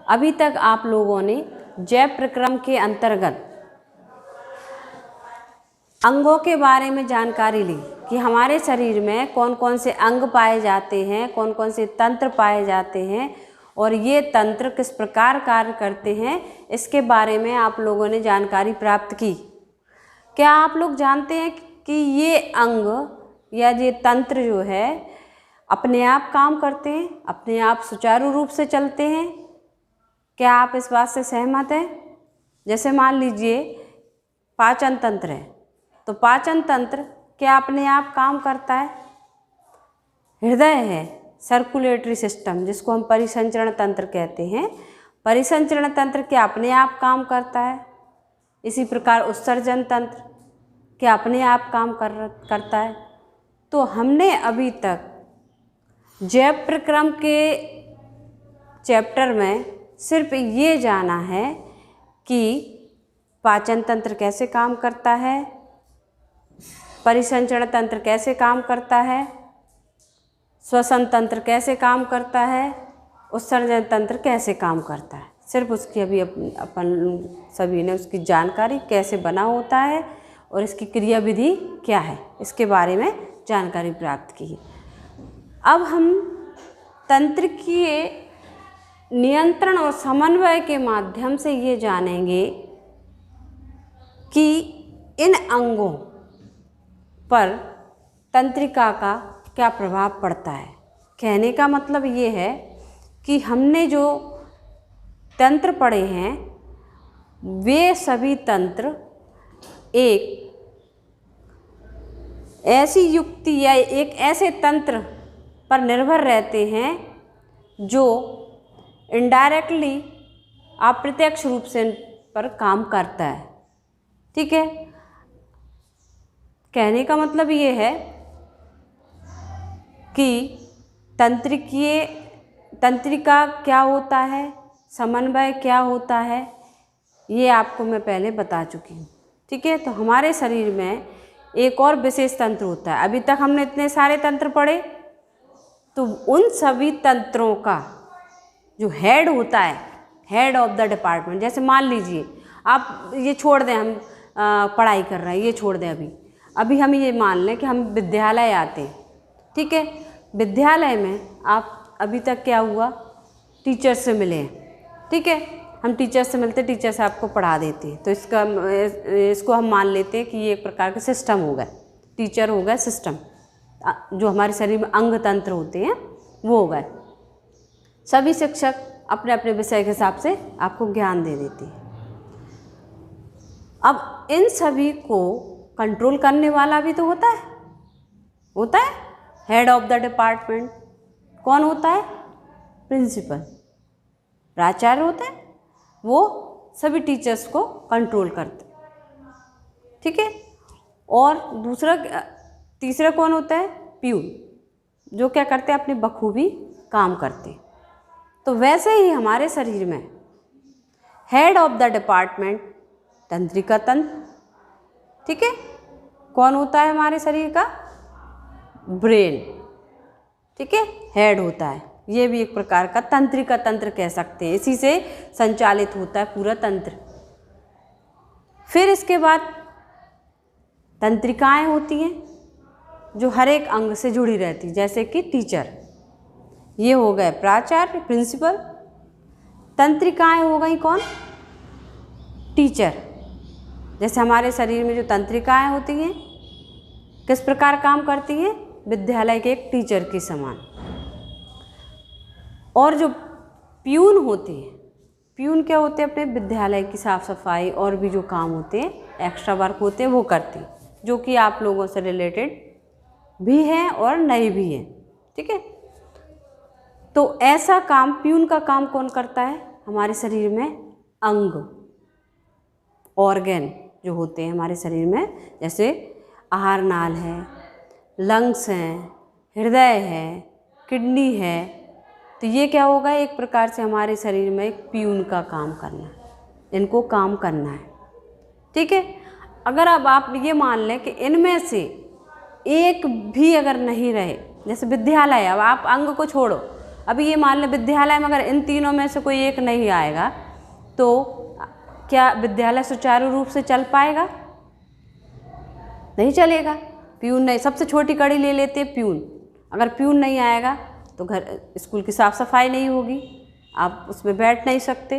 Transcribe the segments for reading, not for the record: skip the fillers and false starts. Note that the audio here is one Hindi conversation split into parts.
अभी तक आप लोगों ने जैव प्रक्रम के अंतर्गत अंगों के बारे में जानकारी ली कि हमारे शरीर में कौन कौन से अंग पाए जाते हैं, कौन कौन से तंत्र पाए जाते हैं और ये तंत्र किस प्रकार कार्य करते हैं, इसके बारे में आप लोगों ने जानकारी प्राप्त की। क्या आप लोग जानते हैं कि ये अंग या ये तंत्र जो है अपने आप काम करते हैं, अपने आप सुचारू रूप से चलते हैं? क्या आप इस बात से सहमत हैं? जैसे मान लीजिए पाचन तंत्र है, तो पाचन तंत्र क्या अपने आप काम करता है? हृदय है, सर्कुलेटरी सिस्टम जिसको हम परिसंचरण तंत्र कहते हैं, परिसंचरण तंत्र क्या अपने आप काम करता है? इसी प्रकार उत्सर्जन तंत्र क्या अपने आप काम करता है? तो हमने अभी तक जैव प्रक्रम के चैप्टर में सिर्फ ये जाना है कि पाचन तंत्र कैसे काम करता है, परिसंचरण तंत्र कैसे काम करता है, श्वसन तंत्र कैसे काम करता है, उत्सर्जन तंत्र कैसे काम करता है। सिर्फ उसकी अभी अपन सभी ने उसकी जानकारी कैसे बना होता है और इसकी क्रिया विधि क्या है, इसके बारे में जानकारी प्राप्त की है। अब हम तंत्रिकीय नियंत्रण और समन्वय के माध्यम से ये जानेंगे कि इन अंगों पर तंत्रिका का क्या प्रभाव पड़ता है। कहने का मतलब ये है कि हमने जो तंत्र पढ़े हैं वे सभी तंत्र एक ऐसी युक्ति या एक ऐसे तंत्र पर निर्भर रहते हैं जो इनडायरेक्टली अप्रत्यक्ष रूप से पर काम करता है। ठीक है, कहने का मतलब ये है कि तंत्रिका क्या होता है, समन्वय क्या होता है, ये आपको मैं पहले बता चुकी हूँ। ठीक है, तो हमारे शरीर में एक और विशेष तंत्र होता है। अभी तक हमने इतने सारे तंत्र पढ़े, तो उन सभी तंत्रों का जो हेड होता है, हेड ऑफ द डिपार्टमेंट, जैसे मान लीजिए आप ये छोड़ दें, हम पढ़ाई कर रहे हैं, ये छोड़ दें, अभी हम ये मान लें कि हम विद्यालय आते हैं। ठीक है, विद्यालय में आप अभी तक क्या हुआ, टीचर से मिले हैं। ठीक है, हम टीचर से मिलते, टीचर से आपको पढ़ा देते हैं, तो इसको हम मान लेते हैं कि ये एक प्रकार का सिस्टम हो गया, टीचर हो गया सिस्टम। जो हमारे शरीर में अंग तंत्र होते हैं वो हो गए। सभी शिक्षक अपने अपने विषय के हिसाब से आपको ज्ञान दे देते हैं। अब इन सभी को कंट्रोल करने वाला भी तो होता है हेड ऑफ द डिपार्टमेंट। कौन होता है? प्रिंसिपल, प्राचार्य होता है, वो सभी टीचर्स को कंट्रोल करते हैं। ठीक है, और तीसरा कौन होता है? प्यून, जो क्या करते हैं, अपने बखूबी काम करते हैं। तो वैसे ही हमारे शरीर में हेड ऑफ द डिपार्टमेंट तंत्रिका तंत्र। ठीक है, कौन होता है हमारे शरीर का? ब्रेन। ठीक है, हेड होता है, ये भी एक प्रकार का तंत्रिका तंत्र कह सकते हैं, इसी से संचालित होता है पूरा तंत्र। फिर इसके बाद तंत्रिकाएं होती हैं जो हर एक अंग से जुड़ी रहती, जैसे कि टीचर, ये हो गए प्राचार्य, प्रिंसिपल। तंत्रिकाएं हो गई कौन? टीचर। जैसे हमारे शरीर में जो तंत्रिकाएं होती हैं किस प्रकार काम करती हैं? विद्यालय के एक टीचर के समान। और जो प्यून होते हैं, प्यून क्या होते हैं? अपने विद्यालय की साफ सफाई और भी जो काम होते हैं, एक्स्ट्रा वर्क होते हैं, वो करते हैं, जो कि आप लोगों से रिलेटेड भी हैं और नहीं भी हैं। ठीक है, तो ऐसा काम, प्यून का काम कौन करता है हमारे शरीर में? अंग, ऑर्गन जो होते हैं हमारे शरीर में, जैसे आहार नाल है, लंग्स हैं, हृदय है, किडनी है। तो ये क्या होगा? एक प्रकार से हमारे शरीर में एक प्यून का काम करना, इनको काम करना है। ठीक है, अगर अब आप ये मान लें कि इनमें से एक भी अगर नहीं रहे, जैसे विद्यालय, अब आप अंग को छोड़ो, अभी ये मान लें विद्यालय में अगर इन तीनों में से कोई एक नहीं आएगा तो क्या विद्यालय सुचारू रूप से चल पाएगा? नहीं चलेगा। प्यून नहीं, सबसे छोटी कड़ी ले लेते हैं प्यून। अगर प्यून नहीं आएगा तो घर स्कूल की साफ़ सफाई नहीं होगी, आप उसमें बैठ नहीं सकते।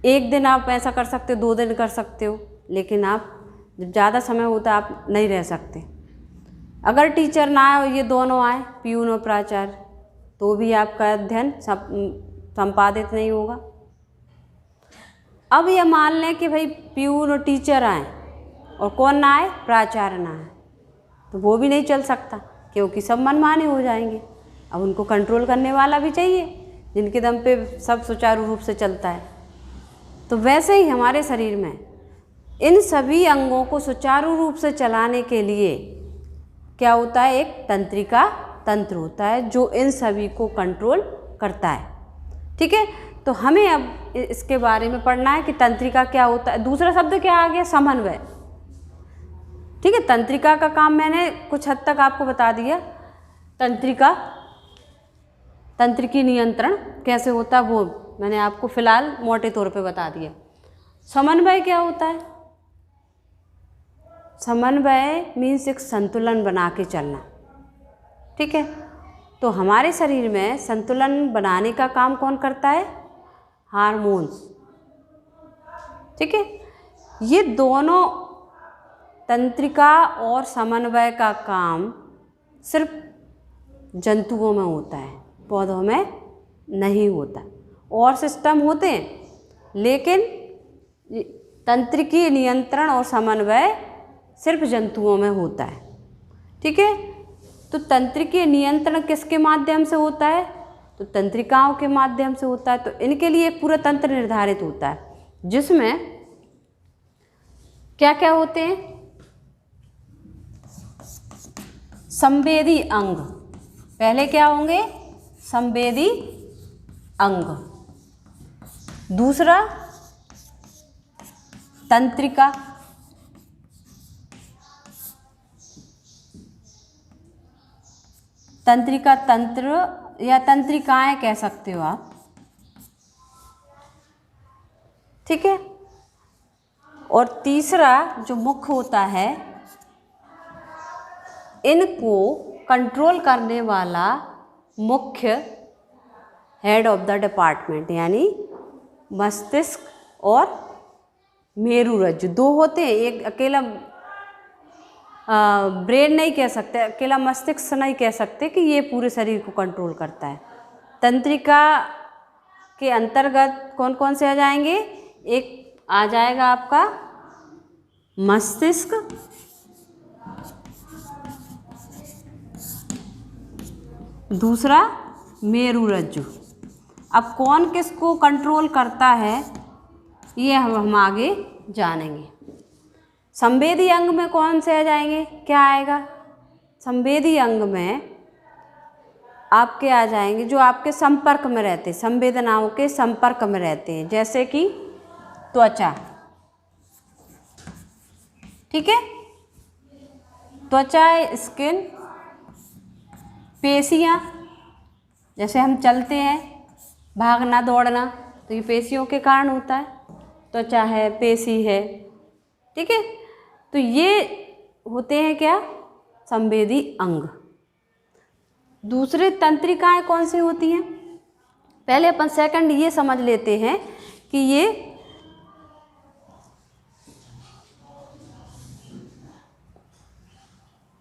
एक दिन आप ऐसा कर सकते हो, 2 दिन कर सकते हो, लेकिन आप जब ज़्यादा समय होता है आप नहीं रह सकते। अगर टीचर ना आए और ये दोनों आए, प्यून और प्राचार्य, तो भी आपका अध्ययन संपादित नहीं होगा। अब ये मान लें कि भाई प्यून और टीचर आए और कौन ना आए? प्राचार्य ना आए, तो वो भी नहीं चल सकता, क्योंकि सब मनमाने हो जाएंगे। अब उनको कंट्रोल करने वाला भी चाहिए जिनके दम पे सब सुचारू रूप से चलता है। तो वैसे ही हमारे शरीर में इन सभी अंगों को सुचारू रूप से चलाने के लिए क्या होता है? एक तंत्रिका तंत्र होता है जो इन सभी को कंट्रोल करता है। ठीक है, तो हमें अब इसके बारे में पढ़ना है कि तंत्रिका क्या होता है। दूसरा शब्द क्या आ गया? समन्वय। ठीक है, तंत्रिका का काम मैंने कुछ हद तक आपको बता दिया। तंत्रिकी नियंत्रण कैसे होता है वो मैंने आपको फिलहाल मोटे तौर पे बता दिया। समन्वय क्या होता है? समन्वय मीन्स एक संतुलन बना के चलना। ठीक है, तो हमारे शरीर में संतुलन बनाने का काम कौन करता है? हार्मोन्स। ठीक है, ये दोनों तंत्रिका और समन्वय का काम सिर्फ जंतुओं में होता है, पौधों में नहीं होता। और सिस्टम होते हैं, लेकिन तंत्रिकी नियंत्रण और समन्वय सिर्फ जंतुओं में होता है। ठीक है, तो तंत्रिकी नियंत्रण किसके माध्यम से होता है? तो तंत्रिकाओं के माध्यम से होता है। तो इनके लिए एक पूरा तंत्र निर्धारित होता है जिसमें क्या क्या होते हैं? संवेदी अंग। पहले क्या होंगे? संवेदी अंग। दूसरा तंत्रिका। तंत्रिका तंत्र या तंत्रिकाएं कह सकते हो आप। ठीक है, और तीसरा जो मुख्य होता है, इनको कंट्रोल करने वाला मुख्य हेड ऑफ द डिपार्टमेंट यानी मस्तिष्क और मेरुरज्जु। 2 होते हैं, एक अकेला ब्रेन नहीं कह सकते, अकेला मस्तिष्क नहीं कह सकते कि ये पूरे शरीर को कंट्रोल करता है। तंत्रिका के अंतर्गत कौन कौन से आ जाएंगे? एक आ जाएगा आपका मस्तिष्क, दूसरा मेरुरज्जु। अब कौन किसको कंट्रोल करता है ये हम आगे जानेंगे। संवेदी अंग में कौन से आ जाएंगे? क्या आएगा? संवेदी अंग में आपके आ जाएंगे जो आपके संपर्क में रहते हैं, संवेदनाओं के संपर्क में रहते हैं, जैसे कि त्वचा। ठीक है, त्वचा, स्किन, पेशियाँ, जैसे हम चलते हैं, भागना दौड़ना, तो ये पेशियों के कारण होता है। त्वचा है, पेशी है। ठीक है, तो ये होते हैं क्या? संवेदी अंग। दूसरे तंत्रिकाएं कौन सी होती हैं? पहले अपन सेकंड ये समझ लेते हैं कि ये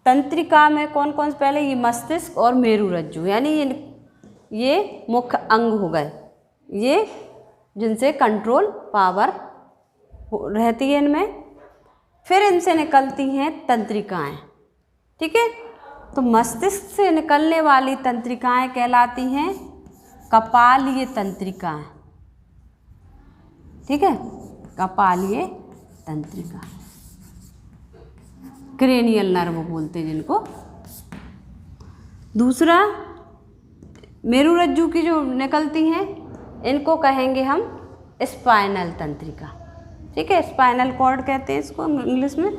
तंत्रिका में कौन कौन से, पहले ये मस्तिष्क और मेरुरज्जु यानी ये मुख्य अंग हो गए, ये जिनसे कंट्रोल पावर रहती है इनमें। फिर इनसे निकलती हैं तंत्रिकाएं। ठीक है, तो मस्तिष्क से निकलने वाली तंत्रिकाएं कहलाती हैं कपालीय तंत्रिकाएं। ठीक है, कपालीय तंत्रिका, क्रेनियल नर्व बोलते हैं जिनको। दूसरा मेरुरज्जु की जो निकलती हैं इनको कहेंगे हम स्पाइनल तंत्रिका। ठीक है, स्पाइनल कॉर्ड कहते हैं इसको इंग्लिश में।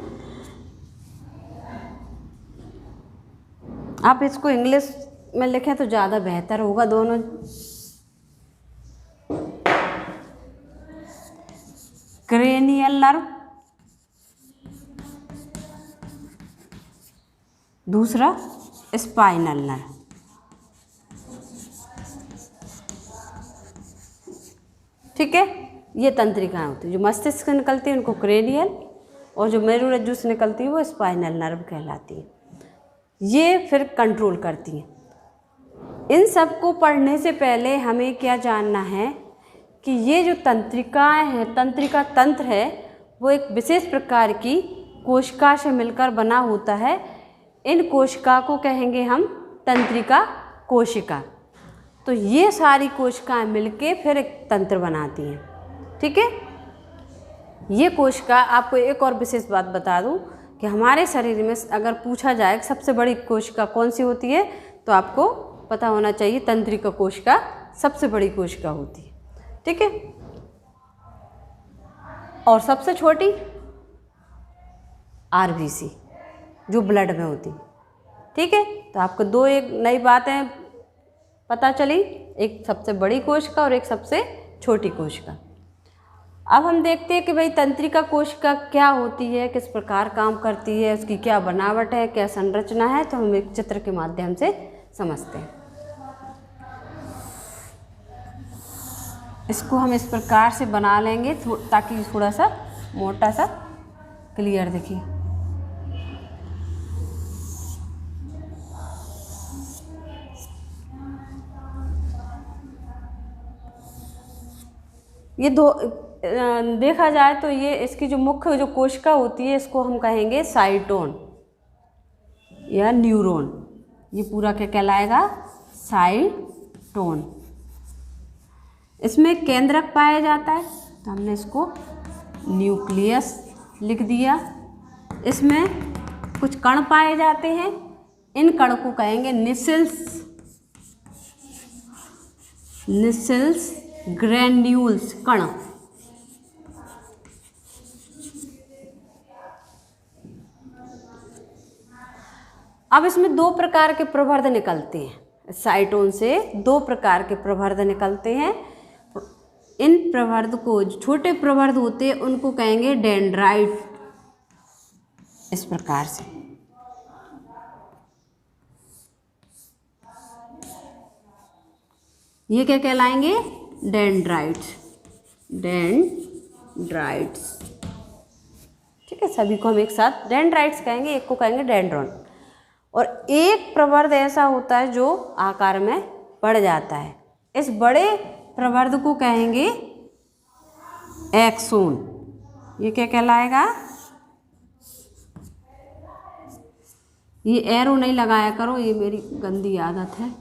आप इसको इंग्लिश में लिखें तो ज़्यादा बेहतर होगा दोनों। क्रेनियल नर्व, दूसरा स्पाइनल नर्व। ठीक है, ये तंत्रिकाएं होती हैं। जो मस्तिष्क से निकलती है उनको क्रेनियल, और जो मेरुरज्जु से निकलती है वो स्पाइनल नर्व कहलाती है। ये फिर कंट्रोल करती हैं। इन सब को पढ़ने से पहले हमें क्या जानना है कि ये जो तंत्रिकाएं हैं, तंत्रिका तंत्र है, वो एक विशेष प्रकार की कोशिका से मिलकर बना होता है। इन कोशिका को कहेंगे हम तंत्रिका कोशिका। तो ये सारी कोशिकाएं मिलके फिर एक तंत्र बनाती हैं। ठीक है, ये कोशिका, आपको एक और विशेष बात बता दूं कि हमारे शरीर में अगर पूछा जाए सबसे बड़ी कोशिका कौन सी होती है, तो आपको पता होना चाहिए तंत्रिका कोशिका सबसे बड़ी कोशिका होती है। ठीक है, और सबसे छोटी आरबीसी जो ब्लड में होती है। ठीक है, तो आपको दो एक नई बातें पता चली, एक सबसे बड़ी कोशिका और एक सबसे छोटी कोशिका। अब हम देखते हैं कि भाई तंत्रिका कोशिका क्या होती है, किस प्रकार काम करती है, उसकी क्या बनावट है, क्या संरचना है, तो हम एक चित्र के माध्यम से समझते हैं। इसको हम इस प्रकार से बना लेंगे ताकि थोड़ा सा मोटा सा क्लियर दिखे। ये दो देखा जाए तो ये इसकी जो मुख्य जो कोशिका होती है इसको हम कहेंगे साइटोन या न्यूरॉन। ये पूरा क्या कहलाएगा? साइटोन। इसमें केंद्रक पाया जाता है, तो हमने इसको न्यूक्लियस लिख दिया। इसमें कुछ कण पाए जाते हैं, इन कण को कहेंगे निसेल्स, निसेल्स ग्रैन्यूल्स कण। अब इसमें दो प्रकार के प्रवर्ध निकलते हैं। साइटोन से दो प्रकार के प्रवर्ध निकलते हैं। इन प्रवर्ध को, जो छोटे प्रवर्ध होते हैं उनको कहेंगे डेंड्राइट। इस प्रकार से ये क्या कहलाएंगे? Dendrites, dendrites. ठीक है, सभी को हम एक साथ डेंड्राइट्स कहेंगे, एक को कहेंगे डेंड्रॉन। और एक प्रवर्ध ऐसा होता है जो आकार में बढ़ जाता है, इस बड़े प्रवर्ध को कहेंगे एक्सोन। ये क्या कहलाएगा? ये एरो नहीं लगाया करो, ये मेरी गंदी आदत है,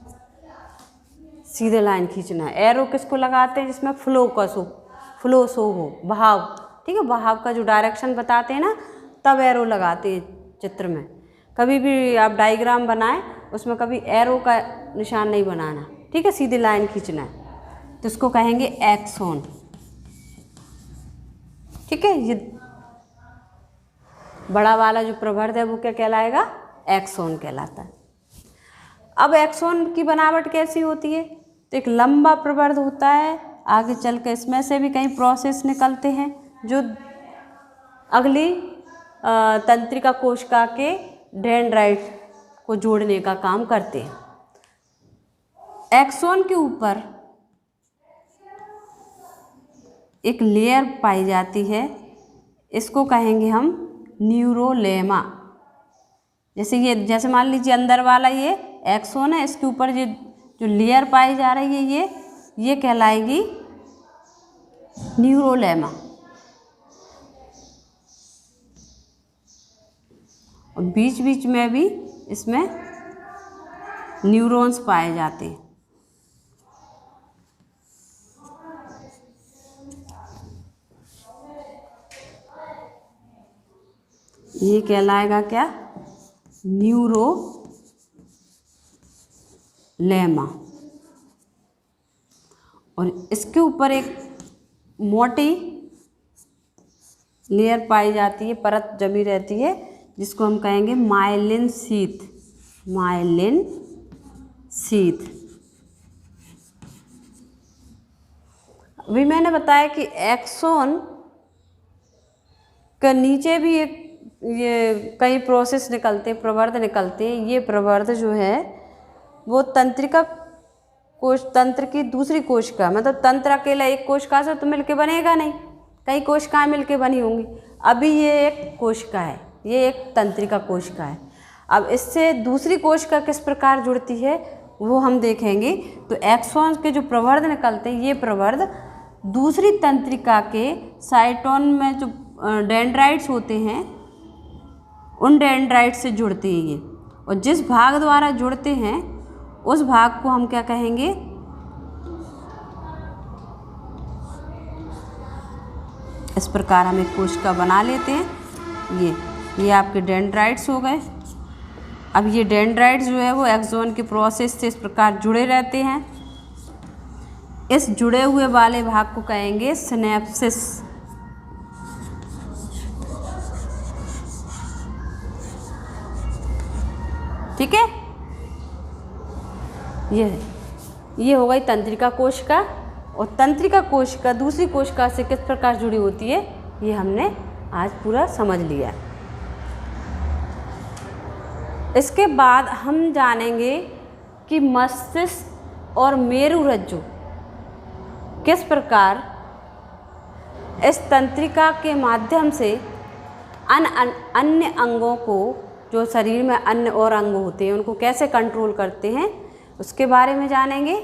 सीधे लाइन खींचना है। एरो किसको लगाते हैं? जिसमें फ्लो का फ्लो शो हो, बहाव। ठीक है, बहाव का जो डायरेक्शन बताते हैं ना, तब एरो लगाते हैं चित्र में। कभी भी आप डायग्राम बनाएं उसमें कभी एरो का निशान नहीं बनाना। ठीक है, सीधी लाइन खींचना है, तो इसको कहेंगे एक्सोन। ठीक है, ये बड़ा वाला जो प्रवर्ध है वो क्या कहलाएगा? एक्सोन कहलाता है। अब एक्सोन की बनावट कैसी होती है? तो एक लंबा प्रवर्ध होता है, आगे चल के इसमें से भी कई प्रोसेस निकलते हैं जो अगली तंत्रिका कोशिका के डेंड्राइट को जोड़ने का काम करते हैं। एक्सोन के ऊपर एक लेयर पाई जाती है, इसको कहेंगे हम न्यूरोलेमा। जैसे मान लीजिए अंदर वाला ये एक्सोन है, इसके ऊपर ये जो लेयर पाई जा रही है ये कहलाएगी न्यूरोलेमा। और बीच बीच में भी इसमें न्यूरॉन्स पाए जाते हैं। ये कहलाएगा क्या? न्यूरोलेमा। और इसके ऊपर एक मोटी लेयर पाई जाती है, परत जमी रहती है, जिसको हम कहेंगे माइलिन शीथ। माइलिन शीत। अभी मैंने बताया कि एक्सोन के नीचे भी एक ये कई प्रोसेस निकलते हैं, प्रवर्ध निकलते हैं। ये प्रवर्ध जो है वो तंत्रिका कोश, तंत्र की दूसरी कोशिका, मतलब तंत्र अकेला एक कोशिका से तो मिलके बनेगा नहीं, कई कोशिकाएं मिलके बनी होंगी। अभी ये एक कोशिका है, ये एक तंत्रिका कोशिका है। अब इससे दूसरी कोशिका किस प्रकार जुड़ती है वो हम देखेंगे। तो एक्सॉन के जो प्रवर्ध निकलते हैं, ये प्रवर्ध दूसरी तंत्रिका के साइटोन में जो डेंड्राइट्स होते हैं उन डेंड्राइट्स से जुड़ते हैं ये, और जिस भाग द्वारा जुड़ते हैं उस भाग को हम क्या कहेंगे, इस प्रकार हम एक कोशिका बना लेते हैं। ये आपके डेंड्राइट्स हो गए। अब ये डेंड्राइट्स जो है वो एक्सोन के प्रोसेस से इस प्रकार जुड़े रहते हैं। इस जुड़े हुए वाले भाग को कहेंगे सिनेप्सिस। ठीक है, ये हो गई तंत्रिका कोशिका। और तंत्रिका कोशिका दूसरी कोशिका से किस प्रकार जुड़ी होती है ये हमने आज पूरा समझ लिया। इसके बाद हम जानेंगे कि मस्तिष्क और मेरुरज्जु किस प्रकार इस तंत्रिका के माध्यम से अन्य अंगों को, जो शरीर में अन्य और अंग होते हैं उनको कैसे कंट्रोल करते हैं, उसके बारे में जानेंगे।